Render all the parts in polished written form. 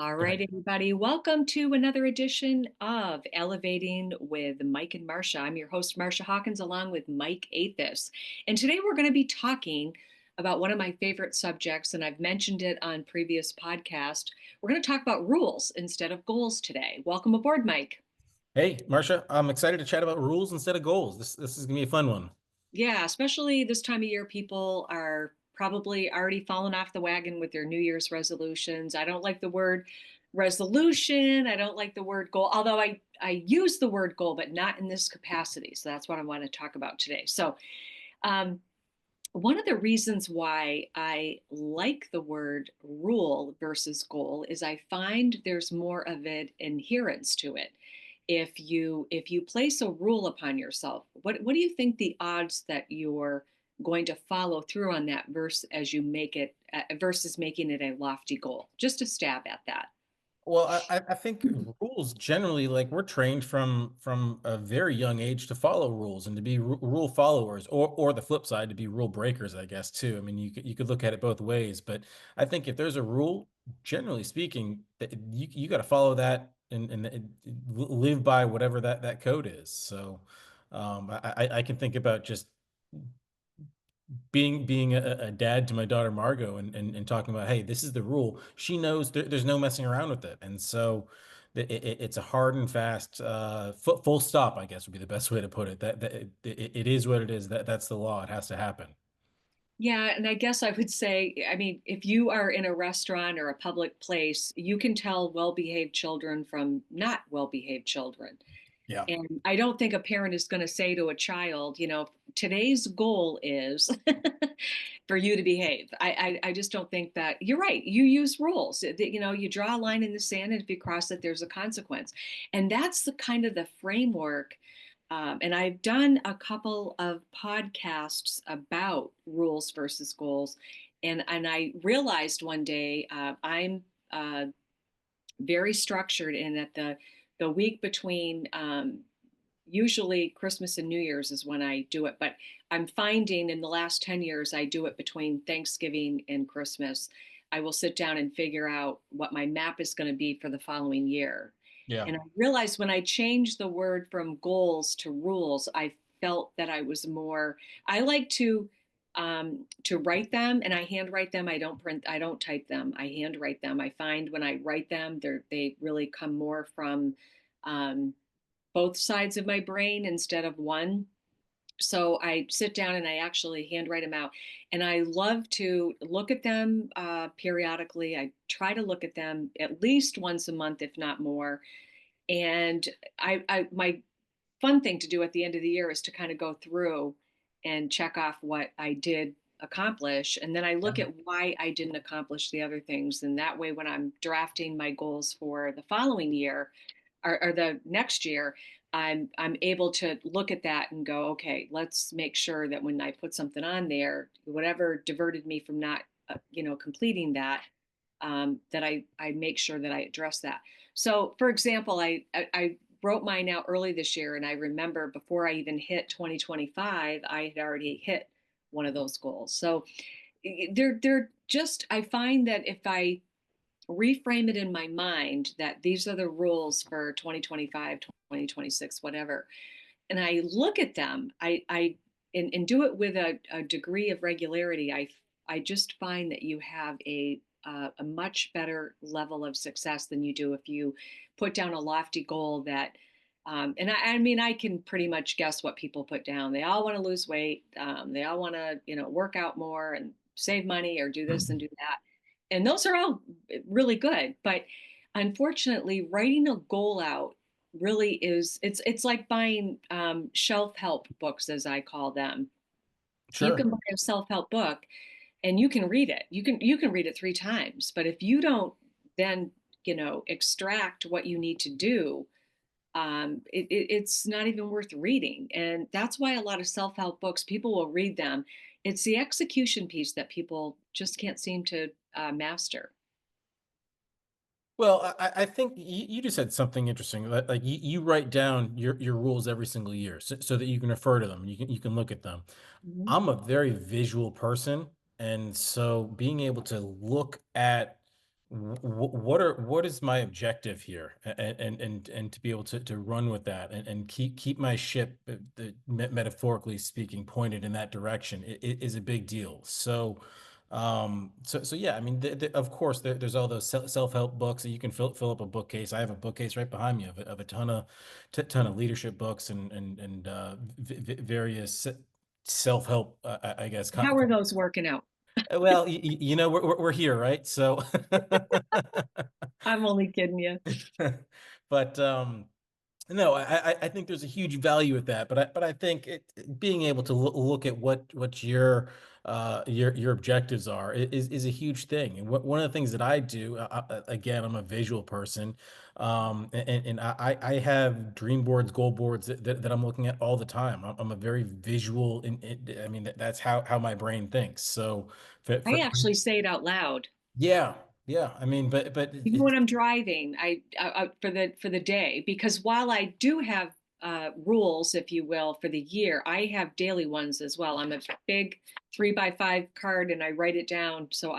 All Go right, ahead. everybody. Welcome to another edition of Elevating with Mike and Marcia. I'm your host, Marcia Hawkins, along with Mike Athis. And today we're going to be talking about one of my favorite subjects, and I've mentioned it on previous podcasts. We're going to talk about rules instead of goals today. Welcome aboard, Mike. Hey, Marcia, I'm excited to chat about rules instead of goals. This is gonna be a fun one. Yeah, especially this time of year, people are probably already fallen off the wagon with their New Year's resolutions. I don't like the word resolution. I don't like the word goal, although I use the word goal, but not in this capacity. So that's what I want to talk about today. So, um, one of the reasons why I like the word rule versus goal is I find there's more of an adherence to it. If you place a rule upon yourself, what do you think the odds that you're going to follow through on that verse as you make it versus making it a lofty goal? Just a stab at that. Well, I think rules generally, like we're trained from a very young age to follow rules and to be rule followers, or the flip side to be rule breakers, I guess too. I mean, you could look at it both ways, but I think if there's a rule, generally speaking, that you got to follow that and live by whatever that code is. So, I can think about just being a dad to my daughter Margot and talking about, hey, this is the rule. She knows there's no messing around with it, and so it's a hard and fast full stop, I guess would be the best way to put it. That it is what it is. That's the law. It has to happen. Yeah, and I guess I would say, I mean, if you are in a restaurant or a public place, you can tell well-behaved children from not well-behaved children. Yeah. And I don't think a parent is going to say to a child, today's goal is for you to behave. I just don't think that you're right. You use rules. You draw a line in the sand, and if you cross it, there's a consequence. And that's the kind of the framework. And I've done a couple of podcasts about rules versus goals. And I realized one day I'm very structured in that the week between usually Christmas and New Year's is when I do it, but I'm finding in the last 10 years I do it between Thanksgiving and Christmas. I will sit down and figure out what my map is going to be for the following year. Yeah. And I realized when I changed the word from goals to rules, I felt that I was more, I like to write them, and I handwrite them. I don't print, I don't type them. I handwrite them. I find when I write them, they really come more from um, both sides of my brain instead of one. So I sit down and I actually handwrite them out. And I love to look at them periodically. I try to look at them at least once a month, if not more. And my fun thing to do at the end of the year is to kind of go through and check off what I did accomplish. And then I look Yeah. at why I didn't accomplish the other things. And that way, when I'm drafting my goals for the following year, or the next year, I'm able to look at that and go, okay, let's make sure that when I put something on there, whatever diverted me from not, completing that, that I make sure that I address that. So, for example, I wrote mine out early this year, and I remember before I even hit 2025, I had already hit one of those goals. So they're just, I find that if I reframe it in my mind that these are the rules for 2025, 2026, whatever, and I look at them, and do it with a degree of regularity, I just find that you have a much better level of success than you do if you put down a lofty goal that and I mean, I can pretty much guess what people put down. They all want to lose weight. They all want to, work out more and save money or do this and do that. And those are all really good. But unfortunately, writing a goal out really is, it's like buying shelf help books, as I call them. You Sure. can buy a self-help book and you can read it. You can read it 3 times, but if you don't then, extract what you need to do, it's not even worth reading. And that's why a lot of self-help books, people will read them. It's the execution piece that people just can't seem to master. Well, I think you just said something interesting. Like you write down your rules every single year so that you can refer to them. You can look at them. Mhm. I'm a very visual person, and so being able to look at what is my objective here, and to be able to run with that, and keep my ship, metaphorically speaking, pointed in that direction, is a big deal. So so yeah, I mean, of course, there's all those self-help books that you can fill up a bookcase. I have a bookcase right behind me of a ton of leadership books, and various self-help, I guess. How are those working out? Well, you know, we're here, right? So, I'm only kidding you. but no, I think there's a huge value with that, but I think being able to look at what your objectives are is a huge thing. And one of the things that I do, again, I'm a visual person, and I have dream boards, goal boards that I'm looking at all the time. I'm a very visual, and I mean that's how my brain thinks. So I for actually say it out loud. yeah, yeah. I mean, but Even when I'm driving, for the day, because while I do have rules, if you will, for the year, I have daily ones as well. I'm a big 3 by 5 card, and I write it down. So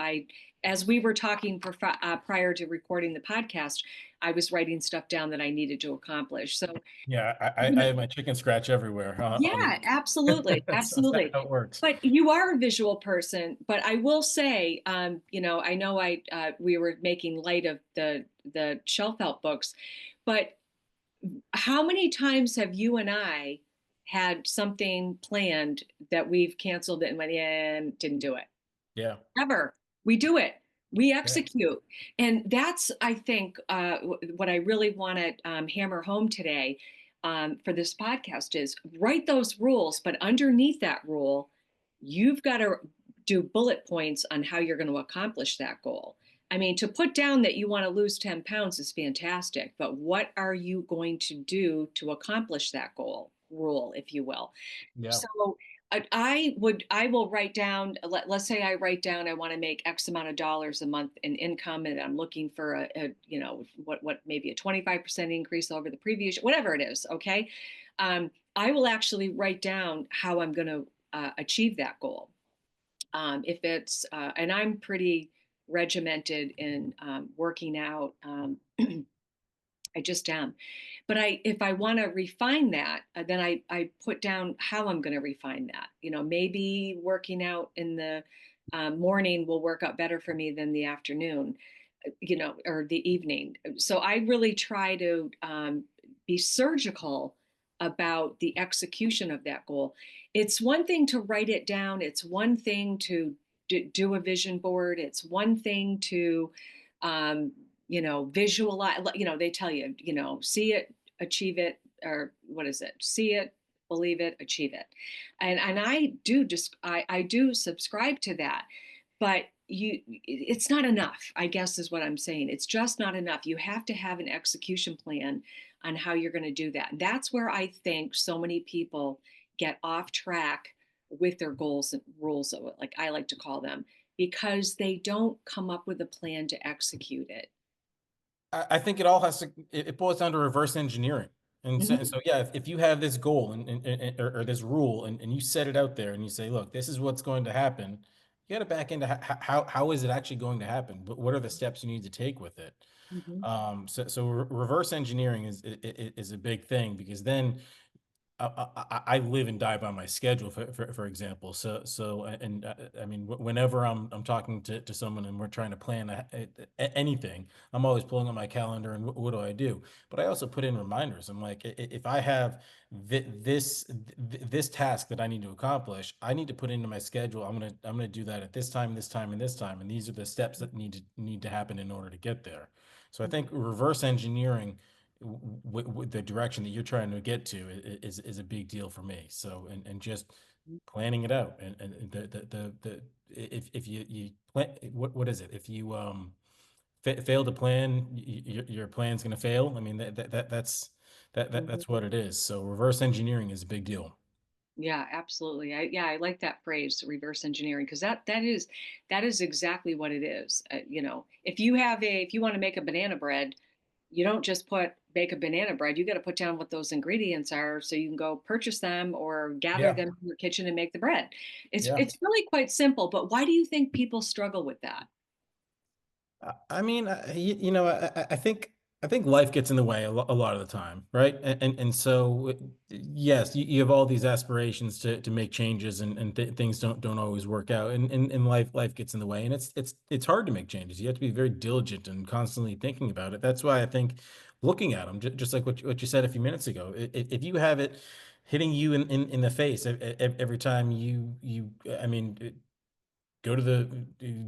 as we were talking prior to recording the podcast, I was writing stuff down that I needed to accomplish. So, yeah, you I know, have my chicken scratch everywhere, yeah, absolutely, that's absolutely. how it works. But you are a visual person. But I will say, I know we were making light of the shelf help books, but how many times have you and I had something planned that we've canceled it and went, yeah, and didn't do it? Yeah, Ever. We do it. We yeah, execute. And that's, I think, what I really want to hammer home today for this podcast is write those rules, but underneath that rule, you've got to do bullet points on how you're going to accomplish that goal. I mean, to put down that you want to lose 10 pounds is fantastic, but what are you going to do to accomplish that goal, rule, if you will? yeah, So I will write down, let's say I write down, I want to make X amount of dollars a month in income, and I'm looking for what maybe a 25% increase over the previous, whatever it is. Okay. I will actually write down how I'm going to achieve that goal. If it's, and I'm pretty regimented in working out. I just am. But if I want to refine that, then I put down how I'm going to refine that. Maybe working out in the morning will work out better for me than the afternoon, or the evening. So I really try to be surgical about the execution of that goal. It's one thing to write it down. It's one thing to do a vision board. It's one thing to um, visualize, they tell you, see it, achieve it, or what is it? See it, believe it, achieve it. And I do subscribe to that, but it's not enough, I guess is what I'm saying. It's just not enough. You have to have an execution plan on how you're going to do that. And that's where I think so many people get off track with their goals and rules, like I like to call them, because they don't come up with a plan to execute it. I think it all has to, it boils down to reverse engineering. And Mhm. so yeah, if you have this goal, or this rule, and you set it out there, and you say, look, this is what's going to happen, you got to back into how is it actually going to happen, but what are the steps you need to take with it. Mhm. So reverse engineering is a big thing, because then I live and die by my schedule, for example. And I mean, whenever I'm talking to someone and we're trying to plan anything, I'm always pulling up my calendar and what do I do? But I also put in reminders. I'm like, if I have this task that I need to accomplish, I need to put into my schedule. I'm gonna do that at this time, this time, and this time, and these are the steps that need to happen in order to get there. So I think reverse engineering the direction that you're trying to get to is a big deal for me. So, and just planning it out, and the if you plan, what is it? If you fail to plan, your plan's going to fail. I mean, Mhm. that's what it is. So reverse engineering is a big deal. Yeah, absolutely. I like that phrase, reverse engineering, because that is exactly what it is. If you want to make a banana bread, you don't just bake a banana bread. You got to put down what those ingredients are so you can go purchase them or gather Yeah. them in your kitchen and make the bread. It's Yeah. it's really quite simple, but why do you think people struggle with that? I mean, I think life gets in the way a lot of the time, right? And so, yes, you have all these aspirations to make changes, and things don't always work out, and life gets in the way, and it's hard to make changes. You have to be very diligent and constantly thinking about it. That's why I think looking at them, just like what you said a few minutes ago, if you have it hitting you in the face every time I mean, go to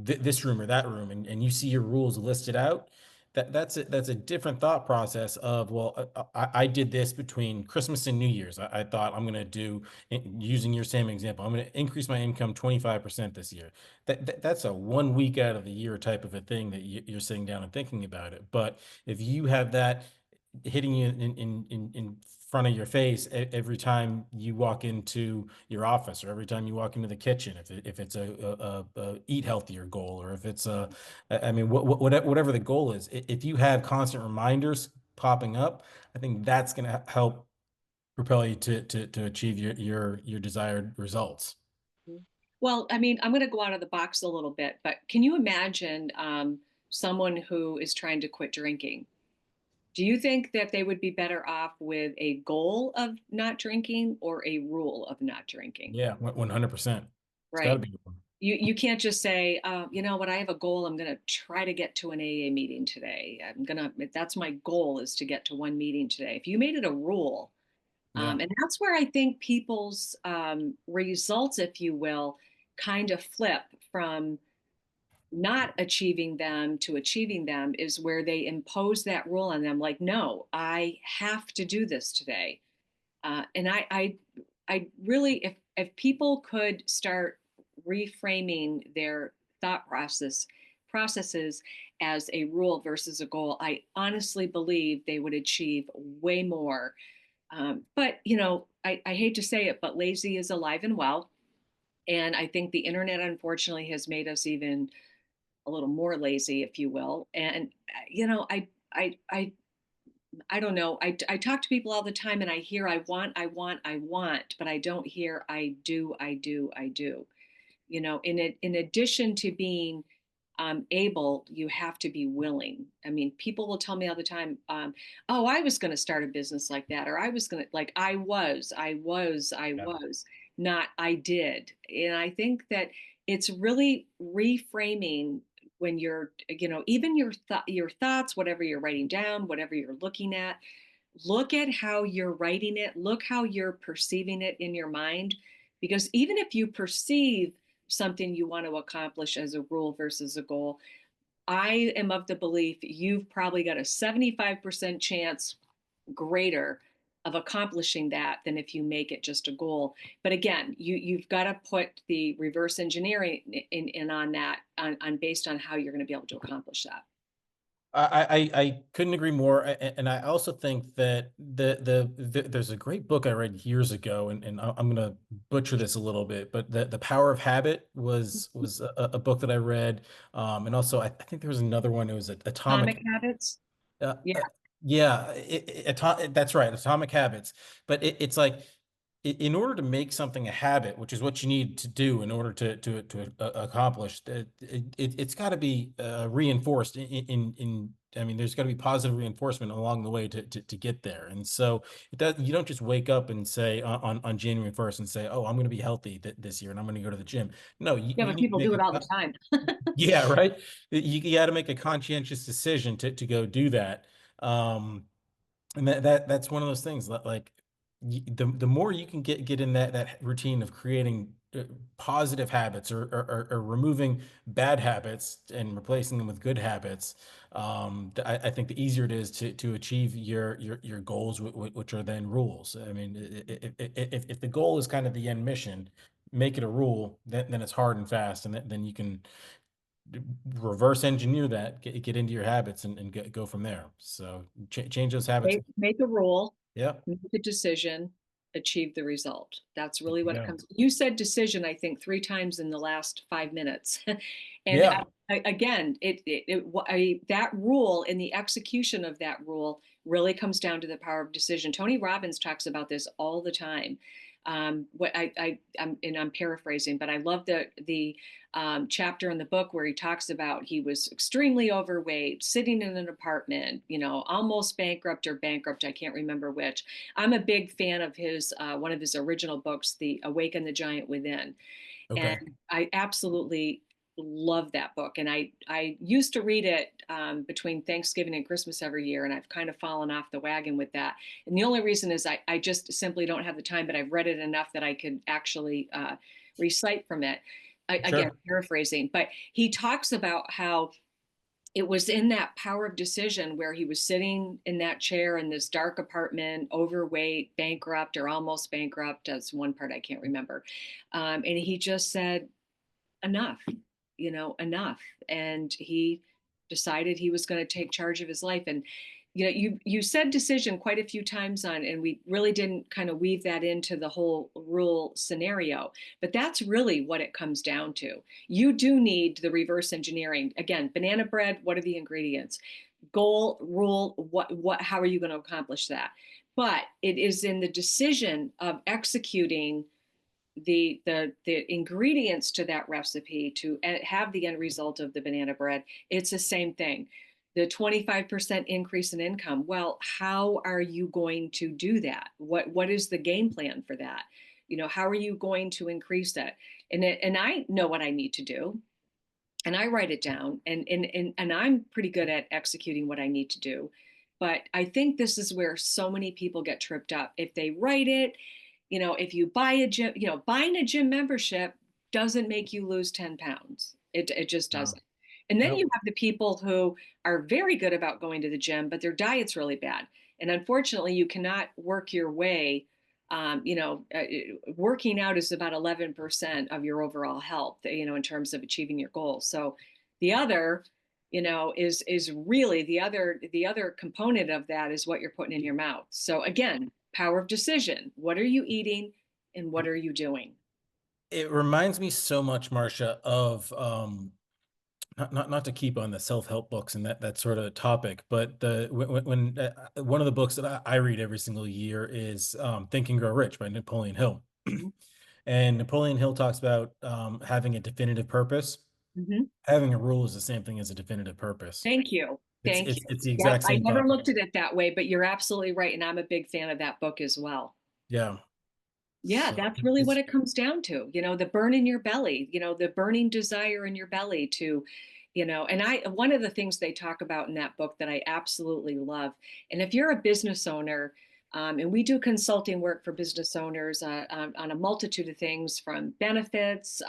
this room or that room, and you see your rules listed out, that's a different thought process of, well, I did this between Christmas and New Year's. I thought I'm going to do, using your same example, I'm going to increase my income 25% this year. That's a 1 week out of the year type of a thing that you're sitting down and thinking about it. But if you have that hitting you in front of your face every time you walk into your office, or every time you walk into the kitchen, if it's a eat healthier goal, or if it's I mean, whatever the goal is, if you have constant reminders popping up, I think that's going to help propel you to achieve your desired results. Mhm. Well, I mean, I'm going to go out of the box a little bit, but can you imagine someone who is trying to quit drinking? Do you think that they would be better off with a goal of not drinking or a rule of not drinking? Yeah, 100%. It's got to Right. be one. You can't just say, you know what, I have a goal. I'm going to try to get to an AA meeting today. That's my goal, is to get to one meeting today. If you made it a rule, Yeah. and that's where I think people's results, if you will, kind of flip from not achieving them to achieving them, is where they impose that rule on them. Like, no, I have to do this today. And I really, if people could start reframing their thought processes as a rule versus a goal, I honestly believe they would achieve way more. But I hate to say it, but lazy is alive and well. And I think the internet, unfortunately, has made us even a little more lazy, if you will. And I don't know. I talk to people all the time, and I hear I want, but I don't hear I do. In addition to being able, you have to be willing. I mean, people will tell me all the time, oh, I was going to start a business like that, or I was going to, like, I Yeah. was, not I did. And I think that it's really reframing when you're, even your thoughts, whatever you're writing down, whatever you're looking at, look at how you're writing it, look how you're perceiving it in your mind. Because even if you perceive something you want to accomplish as a rule versus a goal, I am of the belief you've probably got a 75% chance greater of accomplishing that than if you make it just a goal. But again, you've got to put the reverse engineering in on that, on based on how you're going to be able to accomplish that. I couldn't agree more, and I also think that there's a great book I read years ago, and I'm gonna butcher this a little bit, but the Power of Habit was a book that I read, and also I think there was another one. It was Atomic Atomic. habits. Uh, Yeah. uh, yeah, that's right, Atomic Habits. But it's like, in order to make something a habit, which is what you need to do in order to accomplish that, it's got to be reinforced I mean, there's got to be positive reinforcement along the way to get there. And so you don't just wake up and say on January 1st and say, oh, I'm going to be healthy this year and I'm going to go to the gym. No, Yeah, you but need to people make do it all the time. yeah, right. You got to make a conscientious decision to go do that. Um, and that's one of those things like, the more you can get in that routine of creating positive habits, or removing bad habits and replacing them with good habits, I think the easier it is to achieve your goals, which are then rules. I mean, if the goal is kind of the end mission, make it a rule, then it's hard and fast, and then you can reverse engineer that, get into your habits, and go from there. So change those habits. Make a rule, Yep. make a decision, achieve the result. That's There really you what it go. comes. You said decision, I think, three times in the last 5 minutes. And Yeah. again, that rule and the execution of that rule really comes down to the power of decision. Tony Robbins talks about this all the time. what I'm paraphrasing, but I love the chapter in the book where he talks about he was extremely overweight, sitting in an apartment, almost bankrupt or bankrupt. I can't remember which. I'm a big fan of his one of his original books, The Awaken the Giant Within, and Okay. I absolutely love that book. And I used to read it between Thanksgiving and Christmas every year, and I've kind of fallen off the wagon with that. And the only reason is I just simply don't have the time, but I've read it enough that I could actually recite from it. Again, Sure. paraphrasing, but he talks about how it was in that power of decision where he was sitting in that chair in this dark apartment, overweight, bankrupt or almost bankrupt. That's one part I can't remember. And he just said, enough, enough. And he decided he was going to take charge of his life. And you said decision quite a few times on, and we really didn't kind of weave that into the whole rule scenario. But that's really what it comes down to. You do need the reverse engineering. Again, banana bread, what are the ingredients? Goal, rule, how are you going to accomplish that? But it is in the decision of executing the ingredients to that recipe to have the end result of the banana bread. It's the same thing. The 25% increase in income. Well, how are you going to do that? What is the game plan for that? How are you going to increase that? And I know what I need to do, and I write it down, and I'm pretty good at executing what I need to do. But I think this is where so many people get tripped up. If they write it, if you buy a gym, buying a gym membership doesn't make you lose 10 pounds. It just No. doesn't. And then you Nope. have the people who are very good about going to the gym, but their diet's really bad. And unfortunately, you cannot work your way. Working out is about 11% of your overall health, in terms of achieving your goals. So the other, is really the other component of that is what you're putting in your mouth. So again, power of decision. What are you eating and what are you doing? It reminds me so much, Marcia, of not to keep on the self-help books and that sort of topic, but the when one of the books that I read every single year is Think and Grow Rich by Napoleon Hill. And Napoleon Hill talks about having a definitive purpose. Mhm. Having a rule is the same thing as a definitive purpose. Thank you. It's Thank it's you. it's the Yep, exact I same never thought looked process. at it that way, but you're absolutely right. And I'm a big fan of that book as well. Yeah. Yeah, So that's really what it's it comes down to. The burn in your belly, the burning desire in your belly to, and one of the things they talk about in that book that I absolutely love. And if you're a business owner, and we do consulting work for business owners on a multitude of things from benefits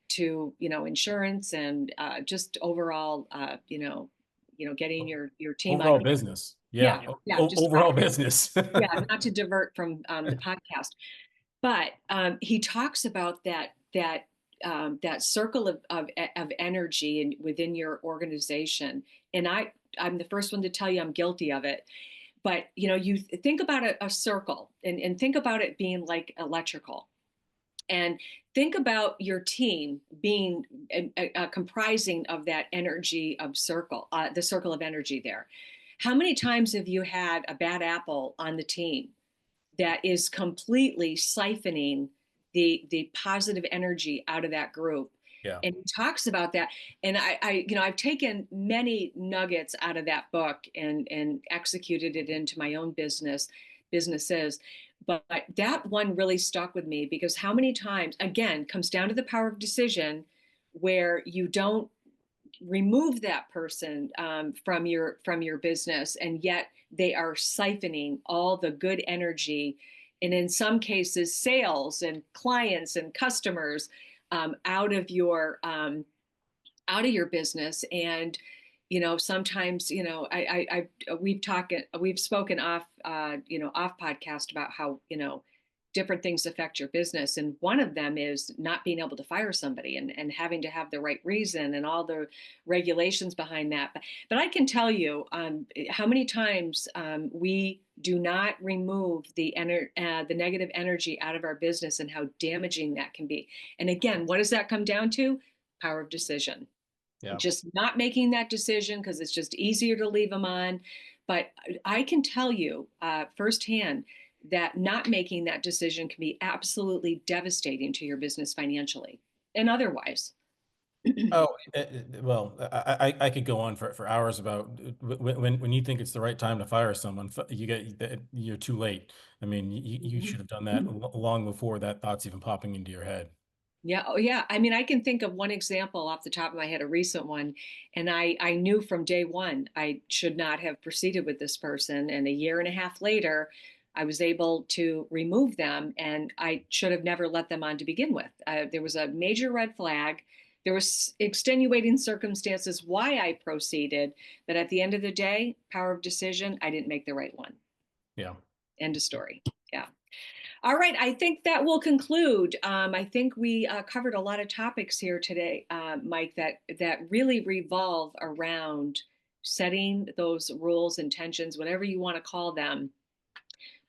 to, insurance and just overall, getting your team on. overall business. Yeah, Yeah. yeah, just Overall business. yeah, not to divert from the podcast. But he talks about that circle of energy within your organization, and I'm the first one to tell you I'm guilty of it. But you think about a circle, and think about it being like electrical, and think about your team being comprising of that energy of circle, the circle of energy there. How many times have you had a bad apple on the team that is completely siphoning the positive energy out of that group? Yeah. And he talks about that. And I've taken many nuggets out of that book and executed it into my own businesses. But that one really stuck with me because how many times, again, comes down to the power of decision where you don't remove that person from your business, and yet they are siphoning all the good energy, and in some cases, sales and clients and customers out of your business. And sometimes we've spoken off podcast about how different things affect your business, and one of them is not being able to fire somebody, and having to have the right reason and all the regulations behind that. But I can tell you how many times we do not remove the negative energy out of our business and how damaging that can be. And again, what does that come down to? Power of decision. Yeah. Just not making that decision because it's just easier to leave them on. But I can tell you firsthand, that not making that decision can be absolutely devastating to your business financially and otherwise. Oh, well, I could go on for hours about when you think it's the right time to fire someone, you're too late. I mean, you should have done that long before that thought's even popping into your head. Yeah. Oh, yeah. I mean, I can think of one example off the top of my head, a recent one, and I knew from day one I should not have proceeded with this person. And a year and a half later, I was able to remove them, and I should have never let them on to begin with. There was a major red flag. There was extenuating circumstances why I proceeded, but at the end of the day, power of decision, I didn't make the right one. Yeah. End of story. Yeah. All right, I think that will conclude. I think we covered a lot of topics here today, Mike, that really revolve around setting those rules, intentions, whatever you want to call them,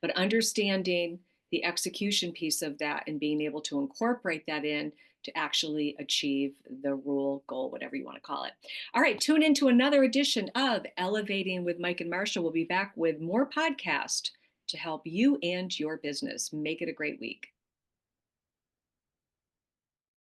but understanding the execution piece of that and being able to incorporate that in to actually achieve the rule, goal, whatever you want to call it. All right, tune into another edition of Elevating with Mike and Marcia. We'll be back with more podcast to help you and your business. Make it a great week.